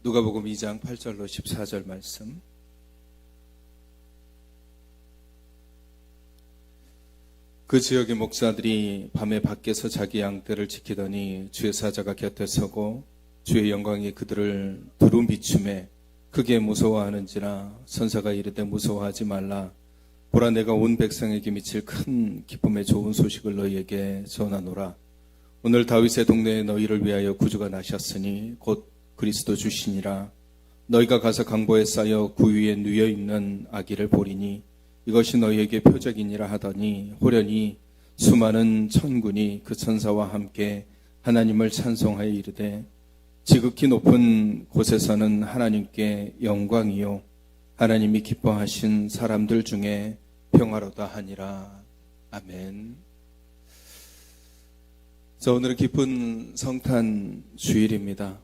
누가복음 2장 8절로 14절 말씀. 그 지역의 목사들이 밤에 밖에서 자기 양떼를 지키더니 주의 사자가 곁에 서고 주의 영광이 그들을 두루 비춤에 크게 무서워하는지라. 선사가 이르되 무서워하지 말라. 보라, 내가 온 백성에게 미칠 큰 기쁨의 좋은 소식을 너희에게 전하노라. 오늘 다윗의 동네에 너희를 위하여 구주가 나셨으니 곧 그리스도 주시니라. 너희가 가서 강보에 쌓여 구 위에 누여 있는 아기를 보리니 이것이 너희에게 표적이니라 하더니, 호련히 수많은 천군이 그 천사와 함께 하나님을 찬송하여 이르되, 지극히 높은 곳에서는 하나님께 영광이요 하나님이 기뻐하신 사람들 중에 평화로다 하니라. 아멘. 자, 오늘은 기쁜 성탄 주일입니다.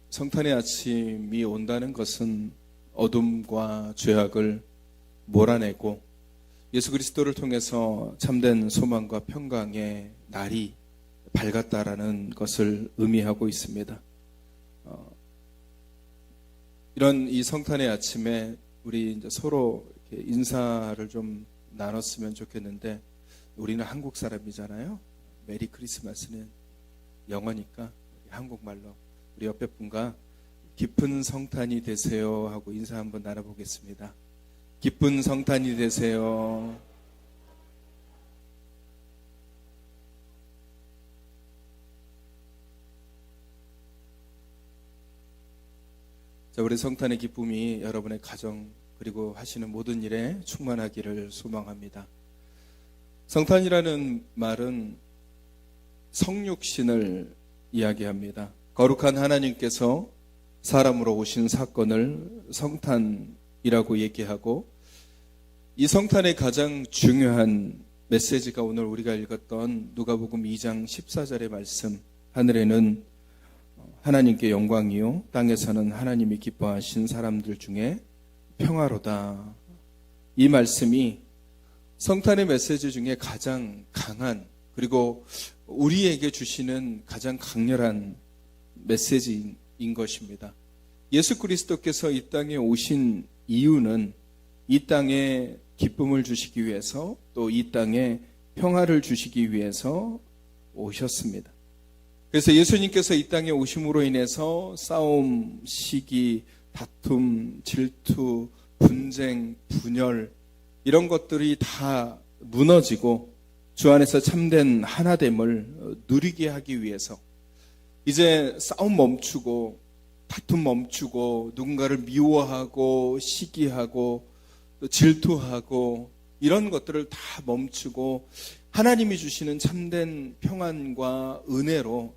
성탄의 아침이 온다는 것은 어둠과 죄악을 몰아내고 예수 그리스도를 통해서 참된 소망과 평강의 날이 밝았다라는 것을 의미하고 있습니다. 이런 이 성탄의 아침에 우리 이제 서로 이렇게 인사를 좀 나눴으면 좋겠는데, 우리는 한국 사람이잖아요. 메리 크리스마스는 영어니까 한국말로 우리 옆에 분과 기쁜 성탄이 되세요 하고 인사 한번 나눠보겠습니다. 기쁜 성탄이 되세요. 자, 우리 성탄의 기쁨이 여러분의 가정 그리고 하시는 모든 일에 충만하기를 소망합니다. 성탄이라는 말은 성육신을 이야기합니다. 거룩한 하나님께서 사람으로 오신 사건을 성탄이라고 얘기하고, 이 성탄의 가장 중요한 메시지가 오늘 우리가 읽었던 누가복음 2장 14절의 말씀, 하늘에는 하나님께 영광이요 땅에서는 하나님이 기뻐하신 사람들 중에 평화로다. 이 말씀이 성탄의 메시지 중에 가장 강한, 그리고 우리에게 주시는 가장 강렬한 메시지인 것입니다. 예수 그리스도께서 이 땅에 오신 이유는 이 땅에 기쁨을 주시기 위해서, 또 이 땅에 평화를 주시기 위해서 오셨습니다. 그래서 예수님께서 이 땅에 오심으로 인해서 싸움, 시기, 다툼, 질투, 분쟁, 분열, 이런 것들이 다 무너지고 주 안에서 참된 하나됨을 누리게 하기 위해서, 이제 싸움 멈추고 다툼 멈추고 누군가를 미워하고 시기하고 또 질투하고 이런 것들을 다 멈추고 하나님이 주시는 참된 평안과 은혜로,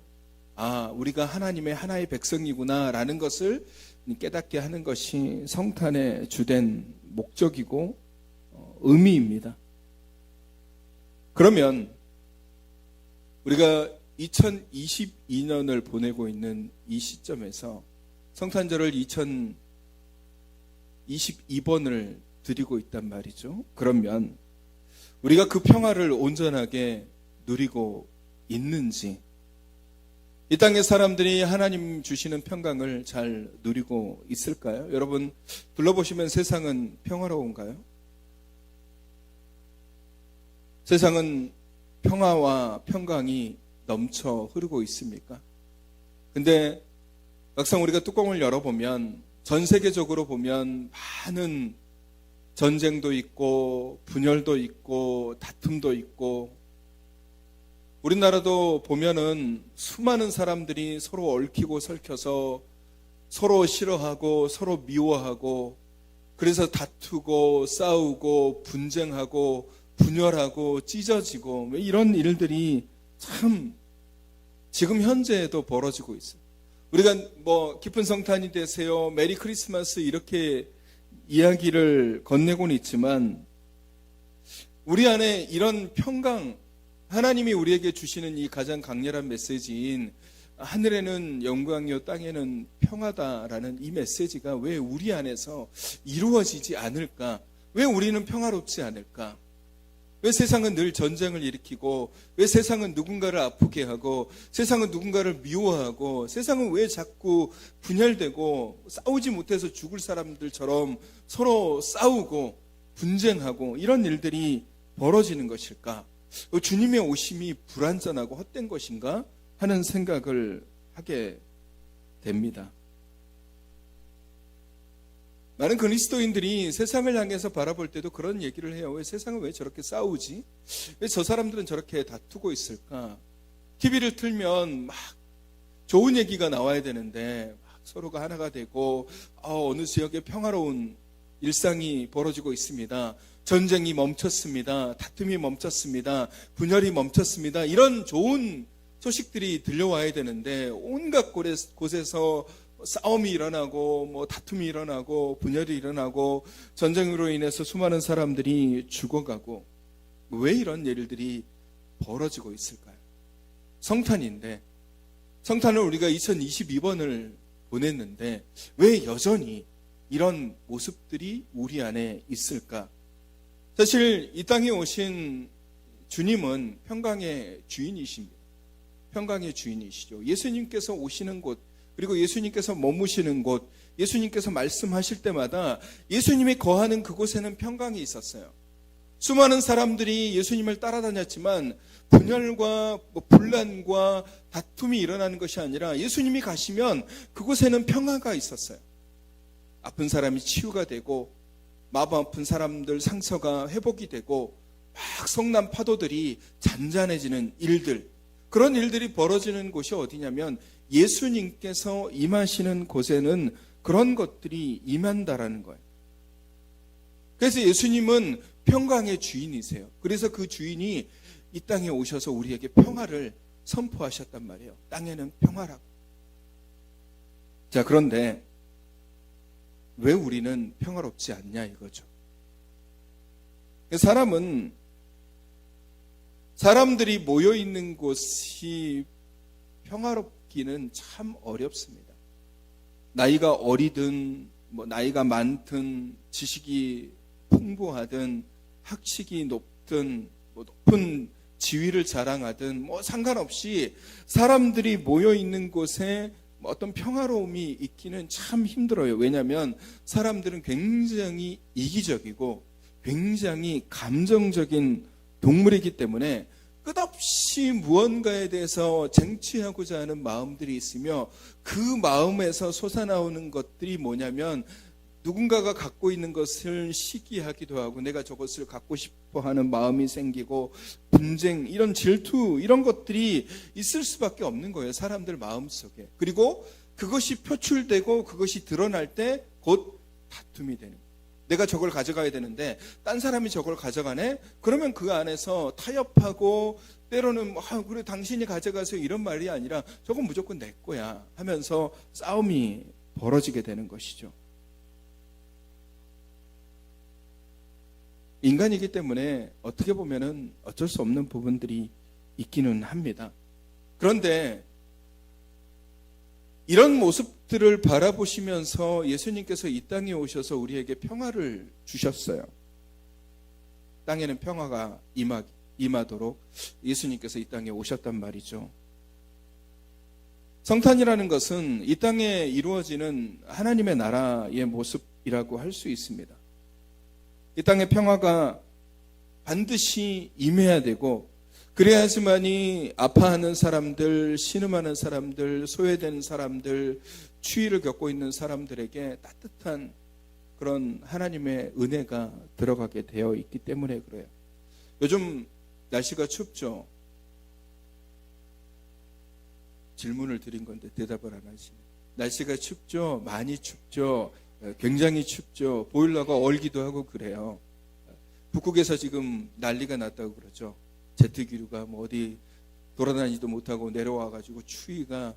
우리가 하나님의 하나의 백성이구나 라는 것을 깨닫게 하는 것이 성탄의 주된 목적이고 의미입니다. 그러면 우리가 2022년을 보내고 있는 이 시점에서 성탄절을 2022번을 드리고 있단 말이죠. 그러면 우리가 그 평화를 온전하게 누리고 있는지, 이 땅의 사람들이 하나님 주시는 평강을 잘 누리고 있을까요? 여러분 둘러보시면 세상은 평화로운가요? 세상은 평화와 평강이 넘쳐 흐르고 있습니까? 근데 막상 우리가 뚜껑을 열어보면 전 세계적으로 보면 많은 전쟁도 있고 분열도 있고 다툼도 있고, 우리나라도 보면은 수많은 사람들이 서로 얽히고 설켜서 서로 싫어하고 서로 미워하고, 그래서 다투고 싸우고 분쟁하고 분열하고 찢어지고, 이런 일들이 참 지금 현재에도 벌어지고 있어요. 우리가 기쁜 성탄이 되세요, 메리 크리스마스 이렇게 이야기를 건네고는 있지만, 우리 안에 이런 평강, 하나님이 우리에게 주시는 이 가장 강렬한 메시지인 하늘에는 영광이요 땅에는 평화다라는 이 메시지가 왜 우리 안에서 이루어지지 않을까? 왜 우리는 평화롭지 않을까? 왜 세상은 늘 전쟁을 일으키고, 왜 세상은 누군가를 아프게 하고, 세상은 누군가를 미워하고, 세상은 왜 자꾸 분열되고 싸우지 못해서 죽을 사람들처럼 서로 싸우고 분쟁하고 이런 일들이 벌어지는 것일까? 주님의 오심이 불완전하고 헛된 것인가 하는 생각을 하게 됩니다. 많은 그리스도인들이 세상을 향해서 바라볼 때도 그런 얘기를 해요. 왜 세상은 왜 저렇게 싸우지? 왜 저 사람들은 저렇게 다투고 있을까? TV를 틀면 막 좋은 얘기가 나와야 되는데 막 서로가 하나가 되고 어느 지역에 평화로운 일상이 벌어지고 있습니다. 전쟁이 멈췄습니다. 다툼이 멈췄습니다. 분열이 멈췄습니다. 이런 좋은 소식들이 들려와야 되는데 온갖 곳에서 싸움이 일어나고 다툼이 일어나고 분열이 일어나고 전쟁으로 인해서 수많은 사람들이 죽어가고, 왜 이런 일들이 벌어지고 있을까요? 성탄인데, 성탄을 우리가 2022번을 보냈는데 왜 여전히 이런 모습들이 우리 안에 있을까? 사실 이 땅에 오신 주님은 평강의 주인이십니다. 평강의 주인이시죠. 예수님께서 오시는 곳, 그리고 예수님께서 머무시는 곳, 예수님께서 말씀하실 때마다 예수님이 거하는 그곳에는 평강이 있었어요. 수많은 사람들이 예수님을 따라다녔지만 분열과 분란과 다툼이 일어나는 것이 아니라 예수님이 가시면 그곳에는 평화가 있었어요. 아픈 사람이 치유가 되고, 마음 아픈 사람들 상처가 회복이 되고, 막 성난 파도들이 잔잔해지는 일들, 그런 일들이 벌어지는 곳이 어디냐면 예수님께서 임하시는 곳에는 그런 것들이 임한다라는 거예요. 그래서 예수님은 평강의 주인이세요. 그래서 그 주인이 이 땅에 오셔서 우리에게 평화를 선포하셨단 말이에요. 땅에는 평화라고. 자, 그런데 왜 우리는 평화롭지 않냐 이거죠. 사람들이 모여 있는 곳이 평화롭기는 참 어렵습니다. 나이가 어리든 나이가 많든 지식이 풍부하든 학식이 높든 높은 지위를 자랑하든 상관없이 사람들이 모여 있는 곳에 어떤 평화로움이 있기는 참 힘들어요. 왜냐하면 사람들은 굉장히 이기적이고 굉장히 감정적인 동물이기 때문에 끝없이 무언가에 대해서 쟁취하고자 하는 마음들이 있으며, 그 마음에서 솟아나오는 것들이 뭐냐면 누군가가 갖고 있는 것을 시기하기도 하고 내가 저것을 갖고 싶어 하는 마음이 생기고 분쟁, 이런 질투, 이런 것들이 있을 수밖에 없는 거예요. 사람들 마음속에. 그리고 그것이 표출되고 그것이 드러날 때 곧 다툼이 되는 거예요. 내가 저걸 가져가야 되는데 딴 사람이 저걸 가져가네? 그러면 그 안에서 타협하고, 때로는 그래 당신이 가져가세요 이런 말이 아니라 저건 무조건 내 거야 하면서 싸움이 벌어지게 되는 것이죠. 인간이기 때문에 어떻게 보면은 어쩔 수 없는 부분들이 있기는 합니다. 그런데 이런 모습들을 바라보시면서 예수님께서 이 땅에 오셔서 우리에게 평화를 주셨어요. 땅에는 평화가 임하도록 예수님께서 이 땅에 오셨단 말이죠. 성탄이라는 것은 이 땅에 이루어지는 하나님의 나라의 모습이라고 할 수 있습니다. 이 땅의 평화가 반드시 임해야 되고, 그래야지만이 아파하는 사람들, 신음하는 사람들, 소외된 사람들, 추위를 겪고 있는 사람들에게 따뜻한 그런 하나님의 은혜가 들어가게 되어 있기 때문에 그래요. 요즘 날씨가 춥죠? 질문을 드린 건데 대답을 안 하시네. 날씨가 춥죠? 많이 춥죠? 굉장히 춥죠? 보일러가 얼기도 하고 그래요. 북극에서 지금 난리가 났다고 그러죠. 제트기류가 어디 돌아다니지도 못하고 내려와가지고 추위가,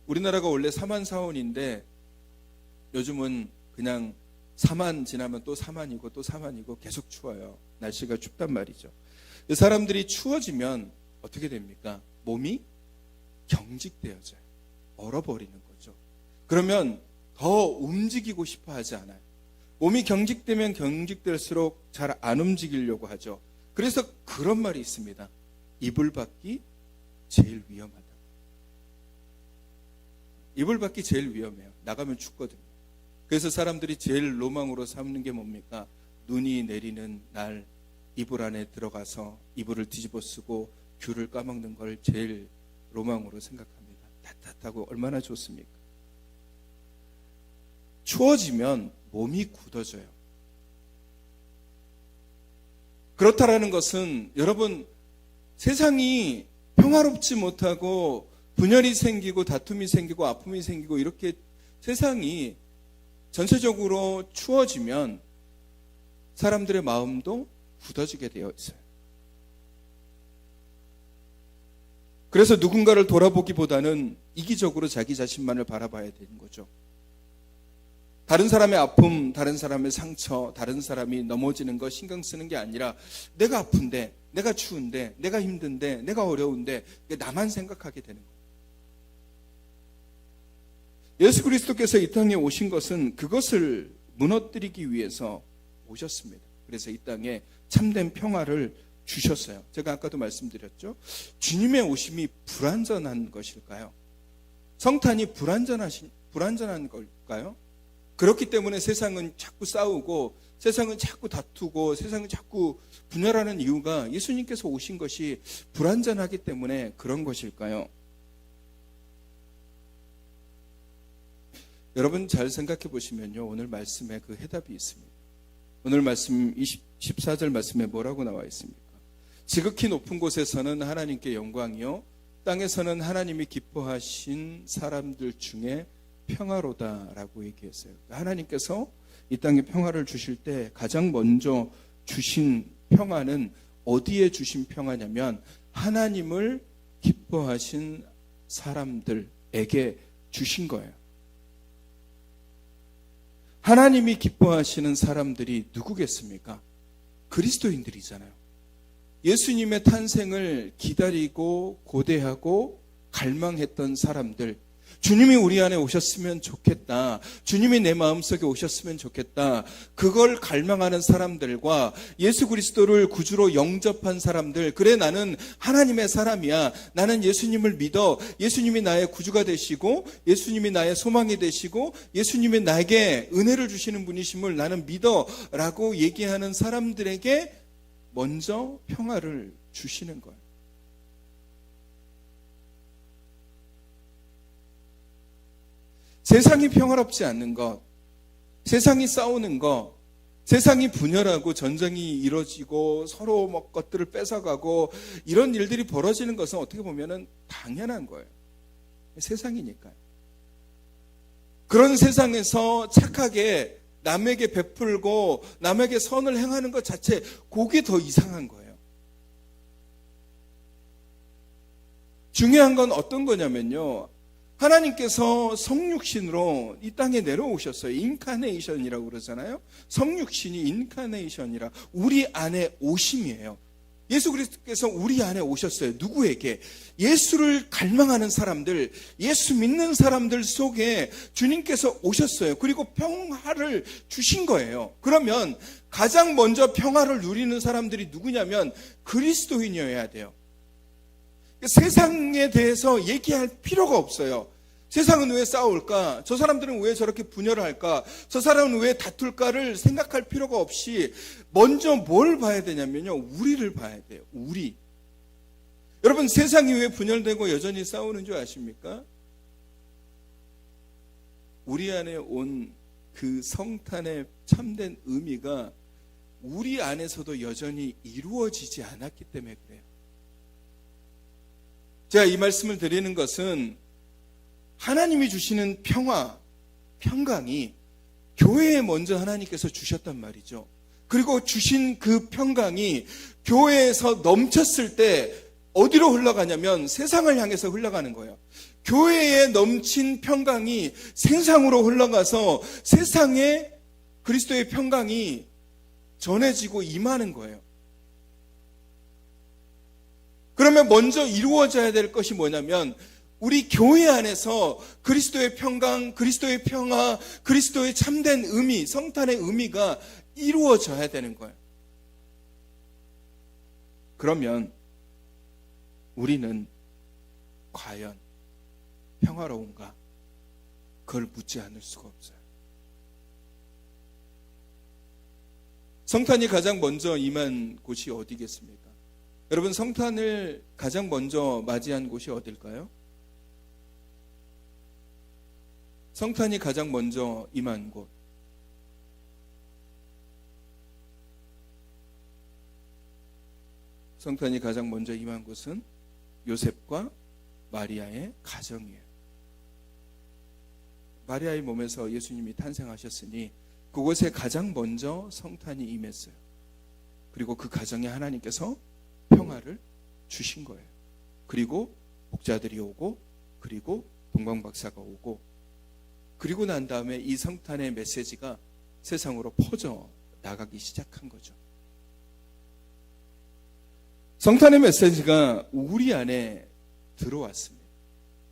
우리나라가 원래 사만사온인데 요즘은 그냥 사만 지나면 또 사만이고 또 사만이고 계속 추워요. 날씨가 춥단 말이죠. 사람들이 추워지면 어떻게 됩니까? 몸이 경직되어져요. 얼어버리는 거죠. 그러면 더 움직이고 싶어 하지 않아요. 몸이 경직되면 경직될수록 잘 안 움직이려고 하죠. 그래서 그런 말이 있습니다. 이불 밖이 제일 위험하다. 이불 밖이 제일 위험해요. 나가면 죽거든요. 그래서 사람들이 제일 로망으로 삼는 게 뭡니까? 눈이 내리는 날 이불 안에 들어가서 이불을 뒤집어 쓰고 귤을 까먹는 걸 제일 로망으로 생각합니다. 따뜻하고 얼마나 좋습니까? 추워지면 몸이 굳어져요. 그렇다라는 것은 여러분, 세상이 평화롭지 못하고 분열이 생기고 다툼이 생기고 아픔이 생기고 이렇게 세상이 전체적으로 추워지면 사람들의 마음도 굳어지게 되어 있어요. 그래서 누군가를 돌아보기보다는 이기적으로 자기 자신만을 바라봐야 되는 거죠. 다른 사람의 아픔, 다른 사람의 상처, 다른 사람이 넘어지는 거 신경 쓰는 게 아니라 내가 아픈데, 내가 추운데, 내가 힘든데, 내가 어려운데 나만 생각하게 되는 거예요. 예수 그리스도께서 이 땅에 오신 것은 그것을 무너뜨리기 위해서 오셨습니다. 그래서 이 땅에 참된 평화를 주셨어요. 제가 아까도 말씀드렸죠. 주님의 오심이 불완전한 것일까요? 성탄이 불완전한 걸까요? 그렇기 때문에 세상은 자꾸 싸우고 세상은 자꾸 다투고 세상은 자꾸 분열하는 이유가 예수님께서 오신 것이 불완전하기 때문에 그런 것일까요? 여러분 잘 생각해 보시면요, 오늘 말씀에 그 해답이 있습니다. 오늘 말씀 14절 말씀에 뭐라고 나와 있습니까? 지극히 높은 곳에서는 하나님께 영광이요 땅에서는 하나님이 기뻐하신 사람들 중에 평화로다라고 얘기했어요. 하나님께서 이 땅에 평화를 주실 때 가장 먼저 주신 평화는 어디에 주신 평화냐면 하나님을 기뻐하신 사람들에게 주신 거예요. 하나님이 기뻐하시는 사람들이 누구겠습니까? 그리스도인들이잖아요. 예수님의 탄생을 기다리고 고대하고 갈망했던 사람들, 주님이 우리 안에 오셨으면 좋겠다, 주님이 내 마음속에 오셨으면 좋겠다, 그걸 갈망하는 사람들과 예수 그리스도를 구주로 영접한 사람들, 그래 나는 하나님의 사람이야, 나는 예수님을 믿어, 예수님이 나의 구주가 되시고 예수님이 나의 소망이 되시고 예수님이 나에게 은혜를 주시는 분이심을 나는 믿어 라고 얘기하는 사람들에게 먼저 평화를 주시는 거예요. 세상이 평화롭지 않는 것, 세상이 싸우는 것, 세상이 분열하고 전쟁이 이루어지고 서로 것들을 뺏어가고 이런 일들이 벌어지는 것은 어떻게 보면 당연한 거예요. 세상이니까요. 그런 세상에서 착하게 남에게 베풀고 남에게 선을 행하는 것 자체, 그게 더 이상한 거예요. 중요한 건 어떤 거냐면요, 하나님께서 성육신으로 이 땅에 내려오셨어요. 인카네이션이라고 그러잖아요. 성육신이 인카네이션이라 우리 안에 오심이에요. 예수 그리스도께서 우리 안에 오셨어요. 누구에게? 예수를 갈망하는 사람들, 예수 믿는 사람들 속에 주님께서 오셨어요. 그리고 평화를 주신 거예요. 그러면 가장 먼저 평화를 누리는 사람들이 누구냐면 그리스도인이어야 돼요. 세상에 대해서 얘기할 필요가 없어요. 세상은 왜 싸울까? 저 사람들은 왜 저렇게 분열을 할까? 저 사람은 왜 다툴까를 생각할 필요가 없이 먼저 뭘 봐야 되냐면요, 우리를 봐야 돼요. 우리. 여러분, 세상이 왜 분열되고 여전히 싸우는 줄 아십니까? 우리 안에 온 그 성탄의 참된 의미가 우리 안에서도 여전히 이루어지지 않았기 때문에 그래요. 제가 이 말씀을 드리는 것은 하나님이 주시는 평강이 교회에 먼저 하나님께서 주셨단 말이죠. 그리고 주신 그 평강이 교회에서 넘쳤을 때 어디로 흘러가냐면 세상을 향해서 흘러가는 거예요. 교회에 넘친 평강이 세상으로 흘러가서 세상에 그리스도의 평강이 전해지고 임하는 거예요. 그러면 먼저 이루어져야 될 것이 뭐냐면 우리 교회 안에서 그리스도의 평강, 그리스도의 평화, 그리스도의 참된 의미, 성탄의 의미가 이루어져야 되는 거예요. 그러면 우리는 과연 평화로운가? 그걸 묻지 않을 수가 없어요. 성탄이 가장 먼저 임한 곳이 어디겠습니까? 여러분, 성탄을 가장 먼저 맞이한 곳이 어딜까요? 성탄이 가장 먼저 임한 곳. 성탄이 가장 먼저 임한 곳은 요셉과 마리아의 가정이에요. 마리아의 몸에서 예수님이 탄생하셨으니 그곳에 가장 먼저 성탄이 임했어요. 그리고 그 가정에 하나님께서 평화를 주신 거예요. 그리고 목자들이 오고, 그리고 동방박사가 오고, 그리고 난 다음에 이 성탄의 메시지가 세상으로 퍼져 나가기 시작한 거죠. 성탄의 메시지가 우리 안에 들어왔습니다.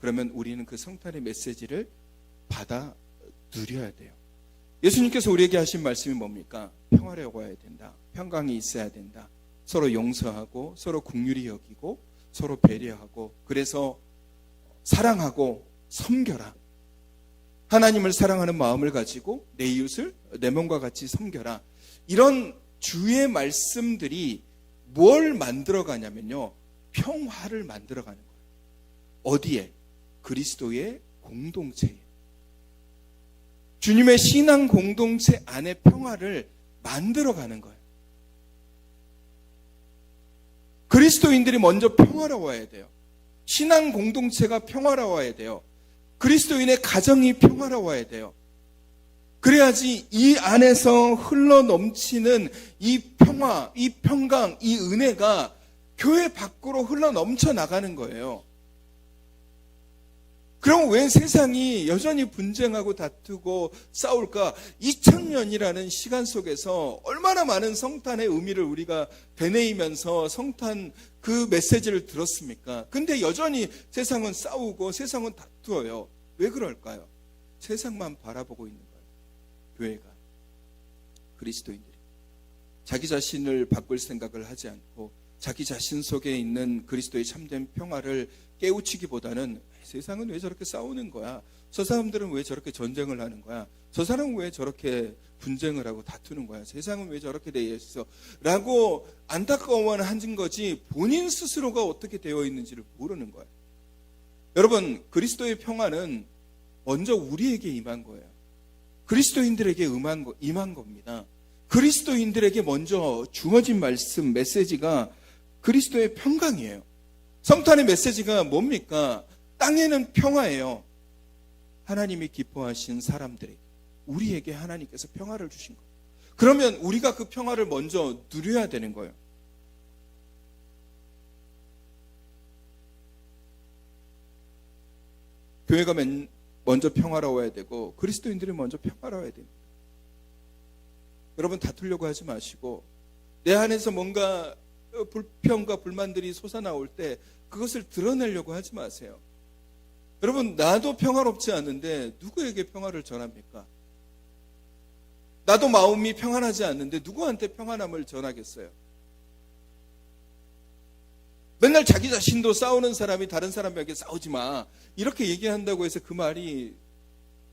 그러면 우리는 그 성탄의 메시지를 받아 누려야 돼요. 예수님께서 우리에게 하신 말씀이 뭡니까? 평화를 해야 된다. 평강이 있어야 된다. 서로 용서하고, 서로 긍휼히 여기고, 서로 배려하고, 그래서 사랑하고 섬겨라. 하나님을 사랑하는 마음을 가지고 내 이웃을 내 몸과 같이 섬겨라. 이런 주의 말씀들이 뭘 만들어가냐면요, 평화를 만들어가는 거예요. 어디에? 그리스도의 공동체에. 주님의 신앙 공동체 안에 평화를 만들어가는 거예요. 그리스도인들이 먼저 평화로워야 돼요. 신앙 공동체가 평화로워야 돼요. 그리스도인의 가정이 평화로워야 돼요. 그래야지 이 안에서 흘러 넘치는 이 평화, 이 평강, 이 은혜가 교회 밖으로 흘러 넘쳐 나가는 거예요. 그럼 왜 세상이 여전히 분쟁하고 다투고 싸울까? 2000년이라는 시간 속에서 얼마나 많은 성탄의 의미를 우리가 되뇌이면서 성탄 그 메시지를 들었습니까? 근데 여전히 세상은 싸우고 세상은 다투어요. 왜 그럴까요? 세상만 바라보고 있는 거예요. 교회가, 그리스도인들이 자기 자신을 바꿀 생각을 하지 않고 자기 자신 속에 있는 그리스도의 참된 평화를 깨우치기보다는 세상은 왜 저렇게 싸우는 거야? 저 사람들은 왜 저렇게 전쟁을 하는 거야? 저 사람은 왜 저렇게 분쟁을 하고 다투는 거야? 세상은 왜 저렇게 되어 있어? 라고 안타까워만 하는 거지 본인 스스로가 어떻게 되어 있는지를 모르는 거예요. 여러분, 그리스도의 평화는 먼저 우리에게 임한 거예요. 그리스도인들에게 임한 겁니다. 그리스도인들에게 먼저 주어진 말씀, 메시지가 그리스도의 평강이에요. 성탄의 메시지가 뭡니까? 땅에는 평화예요. 하나님이 기뻐하신 사람들에게, 우리에게 하나님께서 평화를 주신 거예요. 그러면 우리가 그 평화를 먼저 누려야 되는 거예요. 교회가 먼저 평화로워야 되고 그리스도인들이 먼저 평화로워야 됩니다. 여러분, 다투려고 하지 마시고 내 안에서 뭔가 불평과 불만들이 솟아나올 때 그것을 드러내려고 하지 마세요. 여러분, 나도 평화롭지 않은데 누구에게 평화를 전합니까? 나도 마음이 평안하지 않는데 누구한테 평안함을 전하겠어요? 맨날 자기 자신도 싸우는 사람이 다른 사람에게 싸우지 마, 이렇게 얘기한다고 해서 그 말이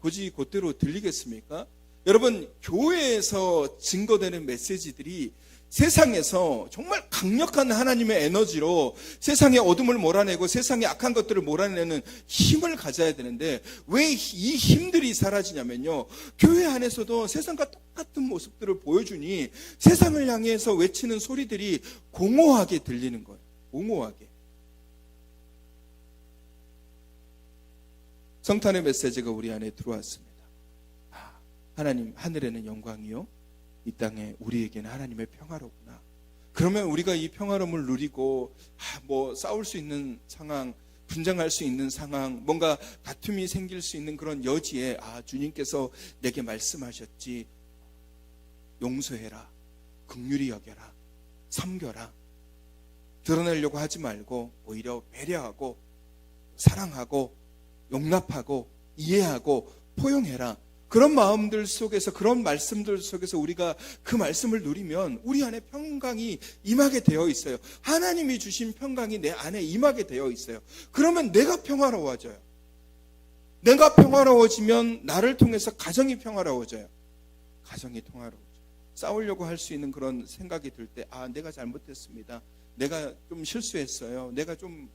곧이 곧대로 들리겠습니까? 여러분, 교회에서 증거되는 메시지들이 세상에서 정말 강력한 하나님의 에너지로 세상의 어둠을 몰아내고 세상의 악한 것들을 몰아내는 힘을 가져야 되는데 왜 이 힘들이 사라지냐면요, 교회 안에서도 세상과 똑같은 모습들을 보여주니 세상을 향해서 외치는 소리들이 공허하게 들리는 거예요. 공허하게. 성탄의 메시지가 우리 안에 들어왔습니다. 하나님, 하늘에는 영광이요, 이 땅에 우리에게는 하나님의 평화로구나. 그러면 우리가 이 평화로움을 누리고 싸울 수 있는 상황, 분쟁할 수 있는 상황, 뭔가 다툼이 생길 수 있는 그런 여지에 주님께서 내게 말씀하셨지, 용서해라, 긍휼히 여겨라, 섬겨라, 드러내려고 하지 말고 오히려 배려하고 사랑하고 용납하고 이해하고 포용해라. 그런 마음들 속에서, 그런 말씀들 속에서 우리가 그 말씀을 누리면 우리 안에 평강이 임하게 되어 있어요. 하나님이 주신 평강이 내 안에 임하게 되어 있어요. 그러면 내가 평화로워져요. 내가 평화로워지면 나를 통해서 가정이 평화로워져요. 가정이 평화로워져요. 싸우려고 할 수 있는 그런 생각이 들 때, 내가 잘못했습니다. 내가 좀 실수했어요. 내가 좀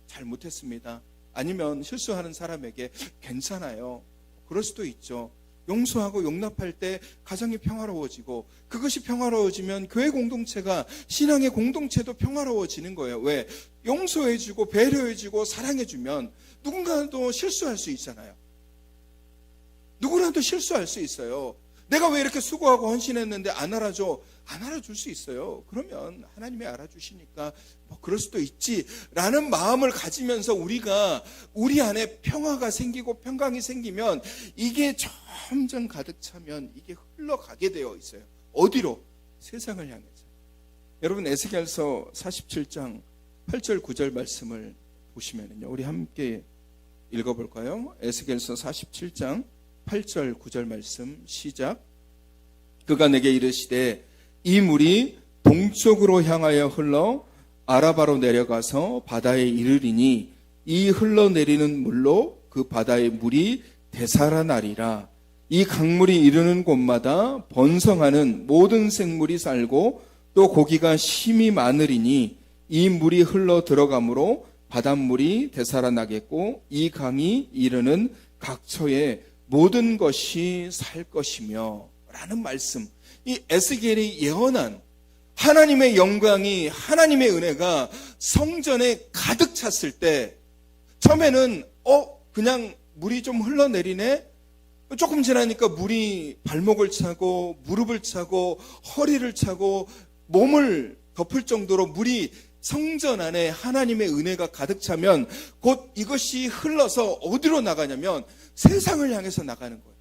잘못했습니다. 아니면 실수하는 사람에게 괜찮아요. 그럴 수도 있죠. 용서하고 용납할 때 가정이 평화로워지고, 그것이 평화로워지면 교회 공동체가, 신앙의 공동체도 평화로워지는 거예요. 왜? 용서해주고 배려해주고 사랑해주면 누군가도 실수할 수 있잖아요. 누구라도 실수할 수 있어요. 내가 왜 이렇게 수고하고 헌신했는데 안 알아줘? 안 알아줄 수 있어요. 그러면 하나님이 알아주시니까 그럴 수도 있지라는 마음을 가지면서 우리가 우리 안에 평화가 생기고 평강이 생기면 이게 점점 가득 차면 이게 흘러가게 되어 있어요. 어디로? 세상을 향해서. 여러분, 에스겔서 47장 8절 9절 말씀을 보시면요, 우리 함께 읽어볼까요? 에스겔서 47장 8절 9절 말씀 시작. 그가 내게 이르시되 이 물이 동쪽으로 향하여 흘러 아라바로 내려가서 바다에 이르리니 이 흘러내리는 물로 그 바다의 물이 되살아나리라. 이 강물이 이르는 곳마다 번성하는 모든 생물이 살고 또 고기가 심이 많으리니 이 물이 흘러 들어가므로 바닷물이 되살아나겠고 이 강이 이르는 각처에 모든 것이 살 것이며 라는 말씀. 이 에스겔이 예언한 하나님의 영광이, 하나님의 은혜가 성전에 가득 찼을 때 처음에는 그냥 물이 좀 흘러내리네. 조금 지나니까 물이 발목을 차고 무릎을 차고 허리를 차고 몸을 덮을 정도로 물이 성전 안에 하나님의 은혜가 가득 차면 곧 이것이 흘러서 어디로 나가냐면 세상을 향해서 나가는 거예요.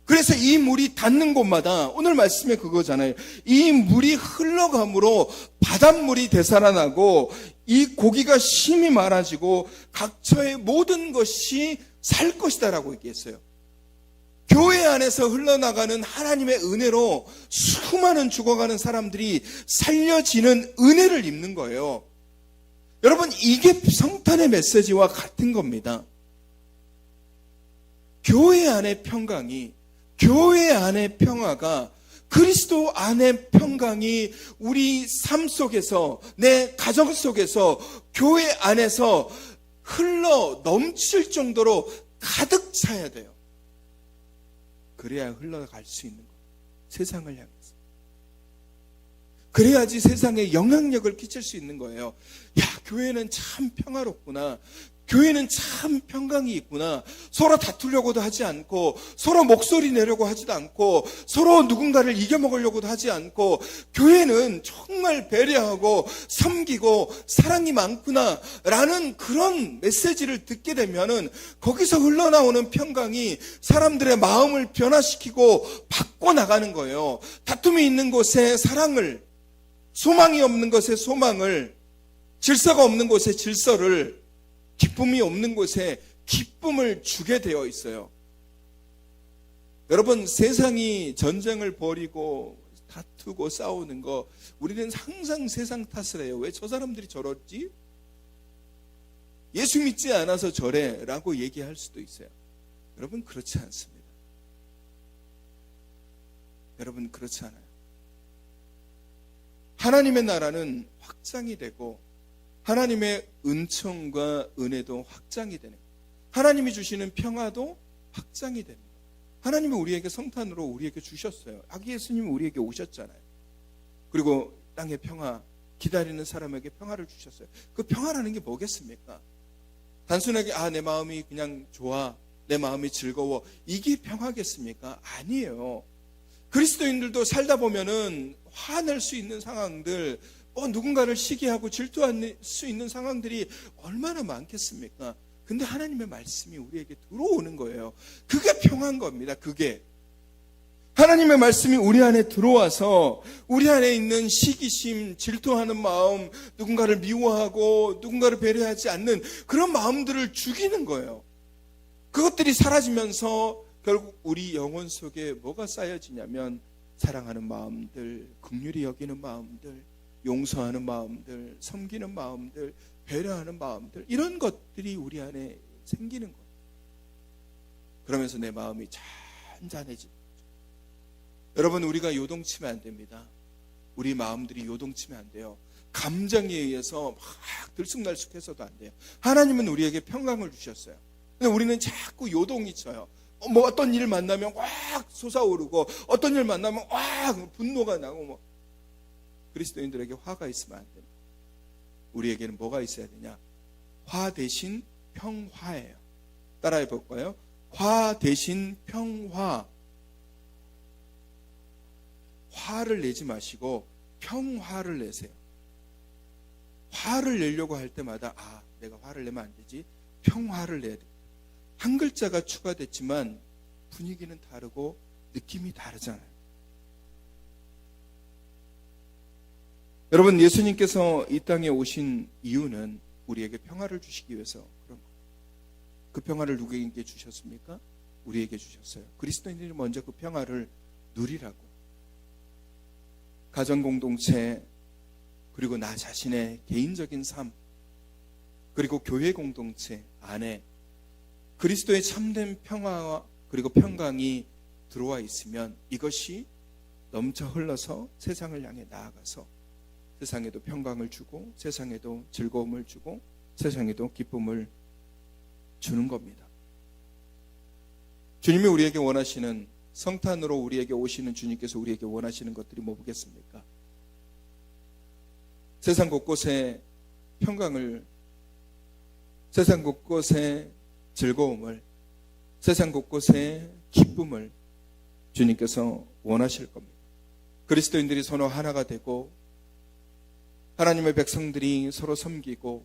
그래서 이 물이 닿는 곳마다, 오늘 말씀에 그거잖아요. 이 물이 흘러감으로 바닷물이 되살아나고 이 고기가 심이 많아지고 각처의 모든 것이 살 것이다 라고 얘기했어요. 교회 안에서 흘러나가는 하나님의 은혜로 수많은 죽어가는 사람들이 살려지는 은혜를 입는 거예요. 여러분, 이게 성탄의 메시지와 같은 겁니다. 교회 안의 평강이, 교회 안의 평화가, 그리스도 안의 평강이 우리 삶 속에서, 내 가정 속에서, 교회 안에서 흘러 넘칠 정도로 가득 차야 돼요. 그래야 흘러갈 수 있는 거예요. 세상을 향해서. 그래야지 세상에 영향력을 끼칠 수 있는 거예요. 야, 교회는 참 평화롭구나. 교회는 참 평강이 있구나. 서로 다투려고도 하지 않고, 서로 목소리 내려고 하지도 않고, 서로 누군가를 이겨먹으려고도 하지 않고, 교회는 정말 배려하고 섬기고 사랑이 많구나 라는 그런 메시지를 듣게 되면은 거기서 흘러나오는 평강이 사람들의 마음을 변화시키고 바꿔나가는 거예요. 다툼이 있는 곳에 사랑을, 소망이 없는 곳에 소망을, 질서가 없는 곳에 질서를, 기쁨이 없는 곳에 기쁨을 주게 되어 있어요. 여러분, 세상이 전쟁을 벌이고 다투고 싸우는 거, 우리는 항상 세상 탓을 해요. 왜 저 사람들이 저러지? 예수 믿지 않아서 저래 라고 얘기할 수도 있어요. 여러분, 그렇지 않습니다. 여러분, 그렇지 않아요. 하나님의 나라는 확장이 되고 하나님의 은총과 은혜도 확장이 되는 거예요. 하나님이 주시는 평화도 확장이 되는 거예요. 하나님이 우리에게 성탄으로 우리에게 주셨어요. 아기 예수님이 우리에게 오셨잖아요. 그리고 땅의 평화, 기다리는 사람에게 평화를 주셨어요. 그 평화라는 게 뭐겠습니까? 단순하게 내 마음이 그냥 좋아, 내 마음이 즐거워, 이게 평화겠습니까? 아니에요. 그리스도인들도 살다 보면은 화낼 수 있는 상황들, 누군가를 시기하고 질투할 수 있는 상황들이 얼마나 많겠습니까? 근데 하나님의 말씀이 우리에게 들어오는 거예요. 그게 평화인 겁니다. 그게 하나님의 말씀이 우리 안에 들어와서 우리 안에 있는 시기심, 질투하는 마음, 누군가를 미워하고 누군가를 배려하지 않는 그런 마음들을 죽이는 거예요. 그것들이 사라지면서 결국 우리 영혼 속에 뭐가 쌓여지냐면 사랑하는 마음들, 긍휼히 여기는 마음들, 용서하는 마음들, 섬기는 마음들, 배려하는 마음들, 이런 것들이 우리 안에 생기는 거예요. 그러면서 내 마음이 잔잔해지는 거죠. 여러분, 우리가 요동치면 안 됩니다. 우리 마음들이 요동치면 안 돼요. 감정에 의해서 막 들쑥날쑥해서도 안 돼요. 하나님은 우리에게 평강을 주셨어요. 근데 우리는 자꾸 요동이 쳐요. 뭐 어떤 일을 만나면 확 솟아오르고, 어떤 일을 만나면 확 분노가 나고, 뭐. 그리스도인들에게 화가 있으면 안 됩니다. 우리에게는 뭐가 있어야 되냐? 화 대신 평화예요. 따라해 볼까요? 화 대신 평화. 화를 내지 마시고 평화를 내세요. 화를 내려고 할 때마다 내가 화를 내면 안 되지. 평화를 내야 됩니다. 한 글자가 추가됐지만 분위기는 다르고 느낌이 다르잖아요. 여러분, 예수님께서 이 땅에 오신 이유는 우리에게 평화를 주시기 위해서 그런 거예요. 그 평화를 누구에게 주셨습니까? 우리에게 주셨어요. 그리스도인들이 먼저 그 평화를 누리라고. 가정 공동체, 그리고 나 자신의 개인적인 삶, 그리고 교회 공동체 안에 그리스도의 참된 평화와 그리고 평강이 들어와 있으면 이것이 넘쳐 흘러서 세상을 향해 나아가서 세상에도 평강을 주고, 세상에도 즐거움을 주고, 세상에도 기쁨을 주는 겁니다. 주님이 우리에게 원하시는, 성탄으로 우리에게 오시는 주님께서 우리에게 원하시는 것들이 뭐겠습니까? 세상 곳곳에 평강을, 세상 곳곳에 즐거움을, 세상 곳곳에 기쁨을 주님께서 원하실 겁니다. 그리스도인들이 서로 하나가 되고, 하나님의 백성들이 서로 섬기고,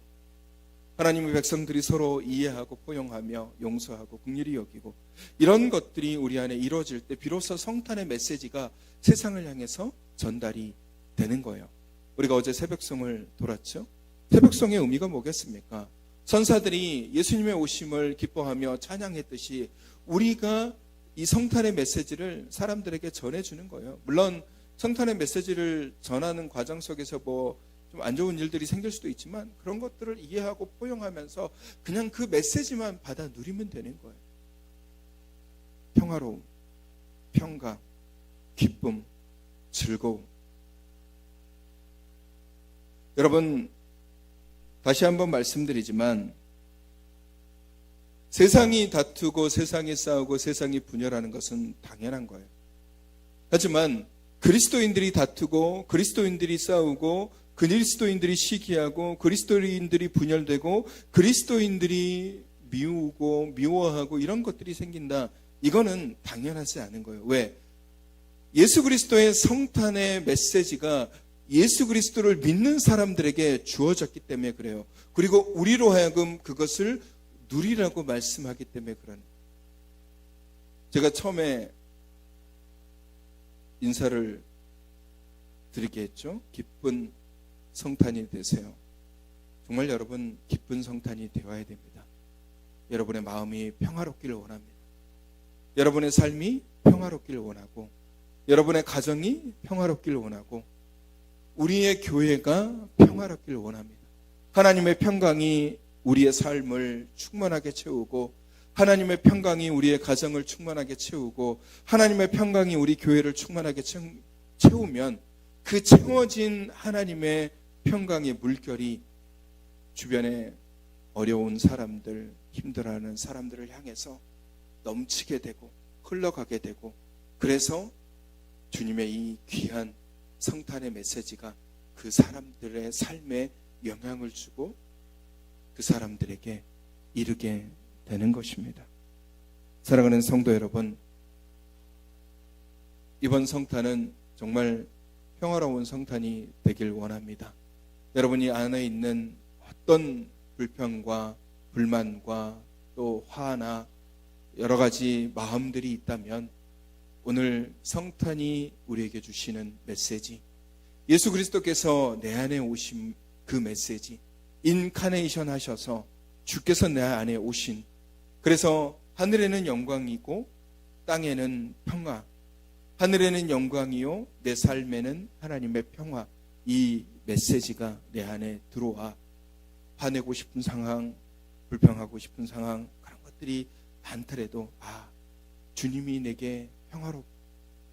하나님의 백성들이 서로 이해하고 포용하며 용서하고 긍휼히 여기고, 이런 것들이 우리 안에 이루어질 때 비로소 성탄의 메시지가 세상을 향해서 전달이 되는 거예요. 우리가 어제 새벽송을 돌았죠? 새벽송의 의미가 뭐겠습니까? 선사들이 예수님의 오심을 기뻐하며 찬양했듯이 우리가 이 성탄의 메시지를 사람들에게 전해주는 거예요. 물론 성탄의 메시지를 전하는 과정 속에서 뭐 좀 안 좋은 일들이 생길 수도 있지만 그런 것들을 이해하고 포용하면서 그냥 그 메시지만 받아 누리면 되는 거예요. 평화로움, 평강, 기쁨, 즐거움. 여러분, 다시 한번 말씀드리지만 세상이 다투고 세상이 싸우고 세상이 분열하는 것은 당연한 거예요. 하지만 그리스도인들이 다투고 그리스도인들이 싸우고 그리스도인들이 시기하고 그리스도인들이 분열되고 그리스도인들이 미우고 미워하고 이런 것들이 생긴다. 이거는 당연하지 않은 거예요. 왜? 예수 그리스도의 성탄의 메시지가 예수 그리스도를 믿는 사람들에게 주어졌기 때문에 그래요. 그리고 우리로 하여금 그것을 누리라고 말씀하기 때문에 그러는 거예요. 제가 처음에 인사를 드리게 했죠. 기쁜 성탄이 되세요. 정말 여러분 기쁜 성탄이 되어야 됩니다. 여러분의 마음이 평화롭기를 원합니다. 여러분의 삶이 평화롭기를 원하고 여러분의 가정이 평화롭기를 원하고 우리의 교회가 평화롭기를 원합니다. 하나님의 평강이 우리의 삶을 충만하게 채우고 하나님의 평강이 우리의 가정을 충만하게 채우고 하나님의 평강이 우리 교회를 충만하게 채우면 그 채워진 하나님의 평강의 물결이 주변에 어려운 사람들, 힘들어하는 사람들을 향해서 넘치게 되고 흘러가게 되고 그래서 주님의 이 귀한 성탄의 메시지가 그 사람들의 삶에 영향을 주고 그 사람들에게 이르게 되는 것입니다. 사랑하는 성도 여러분, 이번 성탄은 정말 평화로운 성탄이 되길 원합니다. 여러분이 안에 있는 어떤 불평과 불만과 또 화나 여러 가지 마음들이 있다면 오늘 성탄이 우리에게 주시는 메시지, 예수 그리스도께서 내 안에 오신 그 메시지, 인카네이션 하셔서 주께서 내 안에 오신, 그래서 하늘에는 영광이고 땅에는 평화, 하늘에는 영광이요 내 삶에는 하나님의 평화. 이 메시지가 내 안에 들어와. 화내고 싶은 상황, 불평하고 싶은 상황, 그런 것들이 많더라도 주님이 내게 평화롭고,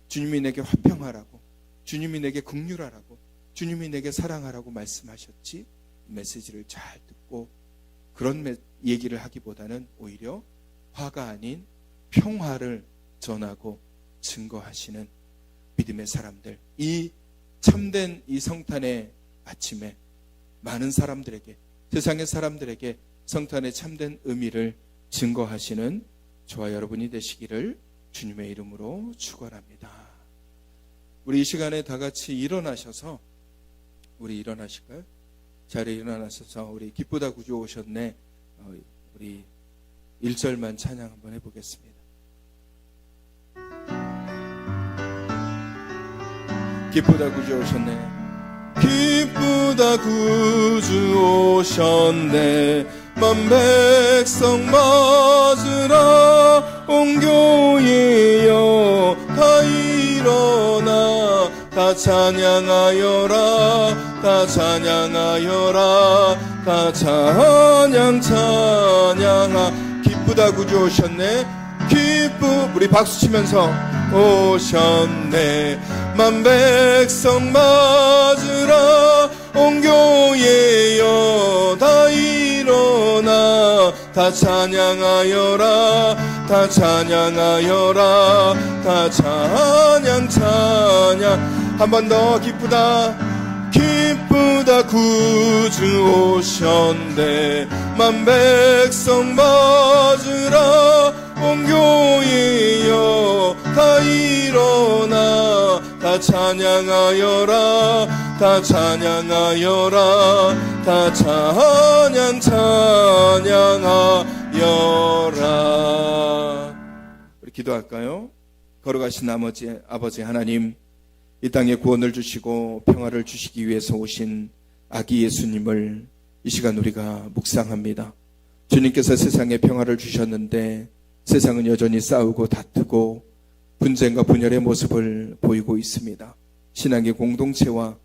주님이 내게 화평하라고, 주님이 내게 긍휼하라고, 주님이 내게 사랑하라고 말씀하셨지. 이 메시지를 잘 듣고 그런 얘기를 하기보다는 오히려 화가 아닌 평화를 전하고 증거하시는 믿음의 사람들, 이 참된 이 성탄의 아침에 많은 사람들에게, 세상의 사람들에게 성탄의 참된 의미를 증거하시는 저와 여러분이 되시기를 주님의 이름으로 축원합니다. 우리 이 시간에 다 같이 일어나셔서, 우리 일어나실까요? 자리에 일어나셔서 우리 기쁘다 구주 오셨네, 우리 1절만 찬양 한번 해보겠습니다. 기쁘다 구주 오셨네, 기쁘다 구주 오셨네, 만백성 맞으라, 온 교회여 다 일어나, 다 찬양하여라, 다 찬양하여라, 다 찬양하. 기쁘다 구주 오셨네, 우리 박수 치면서 오셨네, 만백성 맞으라, 온 교회여 다 일어나, 다 찬양하여라, 다 찬양하여라, 다 찬양. 한 번 더. 기쁘다 구주 오셨네, 만백성 맞으라, 온 교회여 다 일어나, 다 찬양하여라, 다 찬양하여라, 다 찬양하여라. 우리 기도할까요? 걸어가신 아버지 하나님, 이 땅에 구원을 주시고 평화를 주시기 위해서 오신 아기 예수님을 이 시간 우리가 묵상합니다. 주님께서 세상에 평화를 주셨는데 세상은 여전히 싸우고 다투고 분쟁과 분열의 모습을 보이고 있습니다. 신앙의 공동체와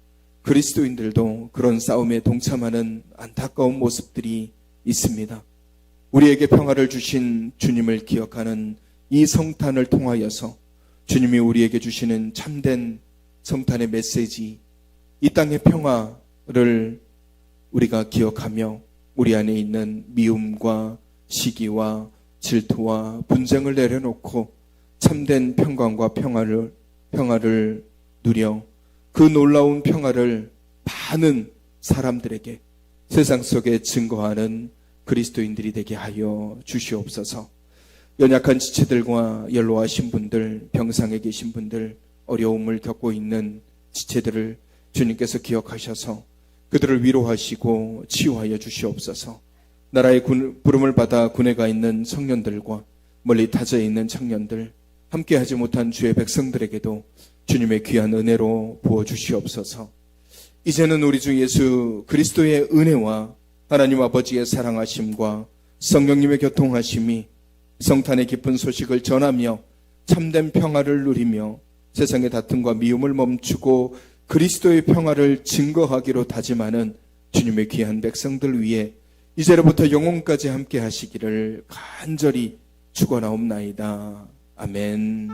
그리스도인들도 그런 싸움에 동참하는 안타까운 모습들이 있습니다. 우리에게 평화를 주신 주님을 기억하는 이 성탄을 통하여서 주님이 우리에게 주시는 참된 성탄의 메시지, 이 땅의 평화를 우리가 기억하며 우리 안에 있는 미움과 시기와 질투와 분쟁을 내려놓고 참된 평강과 평화를 누려 그 놀라운 평화를 많은 사람들에게 세상 속에 증거하는 그리스도인들이 되게 하여 주시옵소서. 연약한 지체들과 연로하신 분들, 병상에 계신 분들, 어려움을 겪고 있는 지체들을 주님께서 기억하셔서 그들을 위로하시고 치유하여 주시옵소서. 나라의 부름을 받아 군에 가 있는 청년들과 멀리 타져 있는 청년들, 함께하지 못한 주의 백성들에게도 주님의 귀한 은혜로 부어주시옵소서. 이제는 우리 주 예수 그리스도의 은혜와 하나님 아버지의 사랑하심과 성령님의 교통하심이 성탄의 기쁜 소식을 전하며 참된 평화를 누리며 세상의 다툼과 미움을 멈추고 그리스도의 평화를 증거하기로 다짐하는 주님의 귀한 백성들 위해 이제로부터 영원까지 함께 하시기를 간절히 축원하옵나이다. 아멘.